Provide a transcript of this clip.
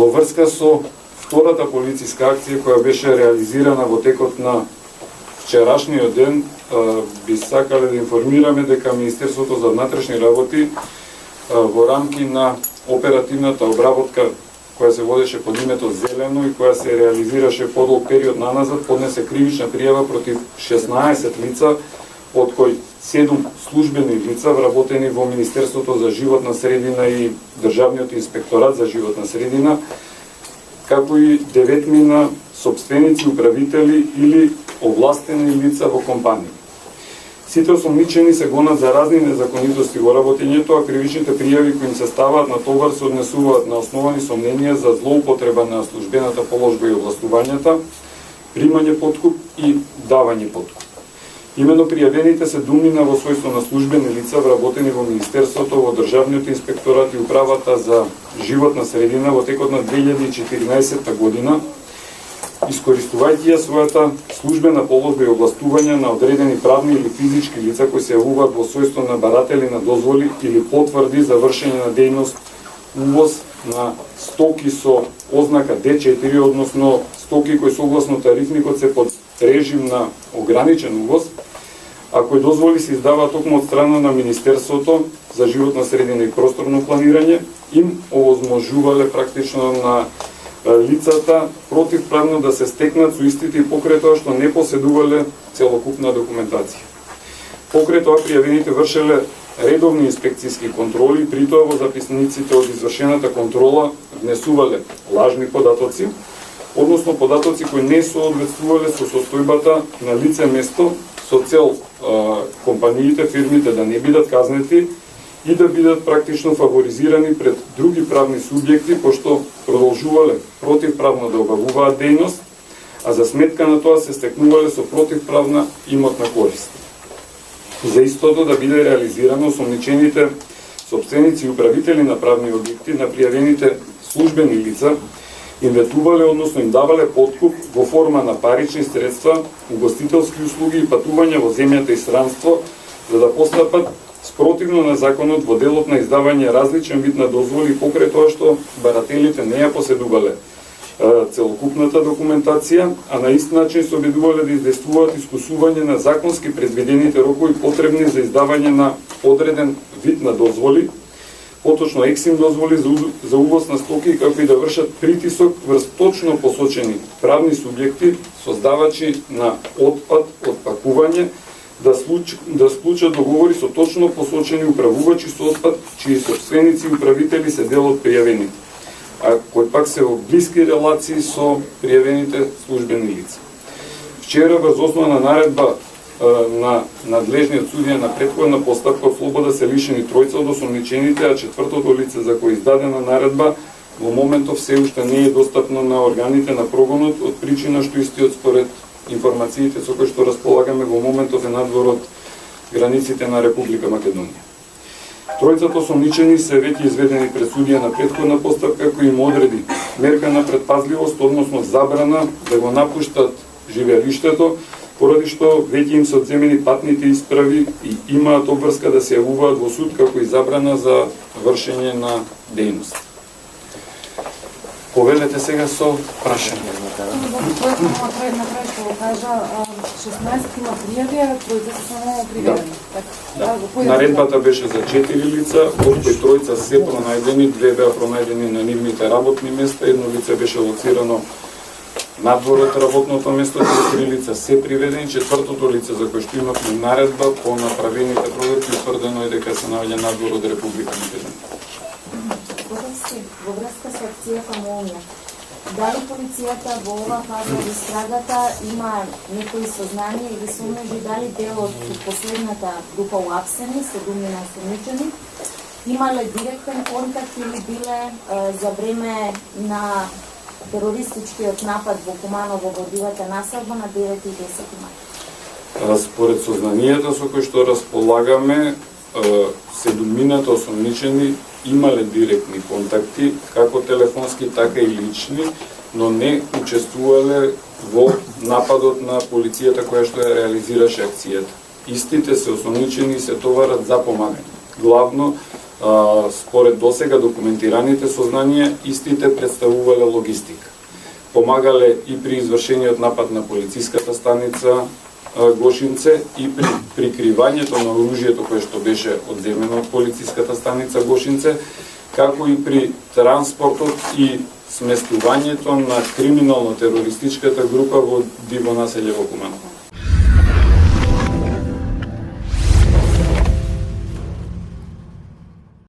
Во врска со втората полициска акција која беше реализирана во текот на вчерашниот ден, би сакале да информираме дека Министерството за внатрешни работи во рамки на оперативната обработка која се водеше под името Зелено и која се реализираше подолг период наназад, поднесе кривична пријава против 16 лица, од кои 7 службени лица вработени во Министерството за животна средина и Државниот инспекторат за животна средина, како и 9 сопственици, управители или овластени лица во компанија. Сите осомничени се гонат за разни незаконитости во работењето, а кривичните пријави кои им се ставаат на товар се однесуваат на основани сомненија за злоупотреба на службената положба и овластувањата, примање подкуп и давање подкуп. Имено пријавените се думнина во својство на службени лица вработени во Министерството, во Државниот инспекторат и Управата за животна средина во текот на 2014 година, искористувајќи ја својата службена положба и овластување на одредени правни или физички лица кои се јавуваат во својство на баратели на дозволи или потврди за вршење на дејност увоз на стоки со ознака D4, односно стоки кои согласно тарифникот се под режим на ограничен увоз, а кои дозволи се издаваат токму од страна на Министерството за животна средина и просторно планирање, им овозможувале практично на лицата противправно да се стекнат со истите и покрај тоа што не поседувале целокупна документација. Покрај тоа пријавените вршеле редовни инспекцијски контроли, при тоа во записниците од извршената контрола внесувале лажни податоци, односно податоци кои не соодветствувале со состојбата на лице место со цел компаниите, фирмите да не бидат казнети и да бидат практично фаворизирани пред други правни субјекти, пошто продолжувале противправно да обавуваат дејност, а за сметка на тоа се стекнувале со противправна имотна корист. За истото да биде реализирано, осомничените сопственици и управители на правни објекти на пријавените службени лица им ветувале, односно им давале подкуп во форма на парични средства, угостителски услуги и патувања во земјата и странство, за да постапат спротивно на законот во делот на издавање различен вид на дозволи, покрај тоа што барателите не ја поседувале целокупната документација, а на ист начин се обидувале да издействуваат искусување на законски предвидените рокови потребни за издавање на одреден вид на дозволи, поточно ексим дозволи за увоз на стоки, како и да вршат притисок врз точно посочени правни субјекти, создавачи на отпад од пакување, да склучат договори со точно посочени управувачи со отпад, чии сопственици и управители се дел од пријавените, а кои пак се во блиски релации со пријавените службени лица. Вчера, врз основа на наредба на надлежниот судија на претходна постапка од слобода се лишени тројца од осомничените, а четвртото лице за кој издадена наредба во моментов се уште не е достапно на органите на прогонот, од причина што истиот според информациите со кои што располагаме во моментов е надвор од границите на Република Македонија. Тројцата осомничени се веќе изведени пред судија на претходна постапка кој им одреди мерка на предпазливост, односно забрана да го напуштат живеалиштето, поради што веќе им се одземени патните исправи и имаат обврска да се јавуваат во суд како и забрана за вршење на дејност. Повелете сега со прашање. На крај што го кажа, 16 има пријави, а тројца се само приведени. Наредбата беше за 4 лица, од кои тројца се пронајдени, 2 беа пронајдени на нивните работни места, едно лице беше лоцирано надвор од работното место, 3 лица се приведени, четвртото лице за кој што имавме наредба по направените проверки утврдено е дека се наоѓа надвор од Република Македонија. Во врска со акцијата Молња, дали полицијата во ова фаза од истрагата има некои сознание или сомнежи дали дел од последната група уапсени, 7 осомничени, имале директен контакт или биле за време на терористичкиот напад во Куманово во дивата насадба на 9 и 10 мај? Според сознанието со кои што располагаме, 7 осомничени имале директни контакти, како телефонски, така и лични, но не учествувале во нападот на полицијата која што ја реализираше акцијата. Истите се осомничени и се товарат за помагање. Главно според досега документираните сознанија, истите представувале логистика. Помагале и при извршениот напад на полициската станица Гошинце и при прикривањето на оружјето кое што беше одземено од полициската станица Гошинце, како и при транспортот и сместувањето на криминално-терористичката група во диво населје во Куманово.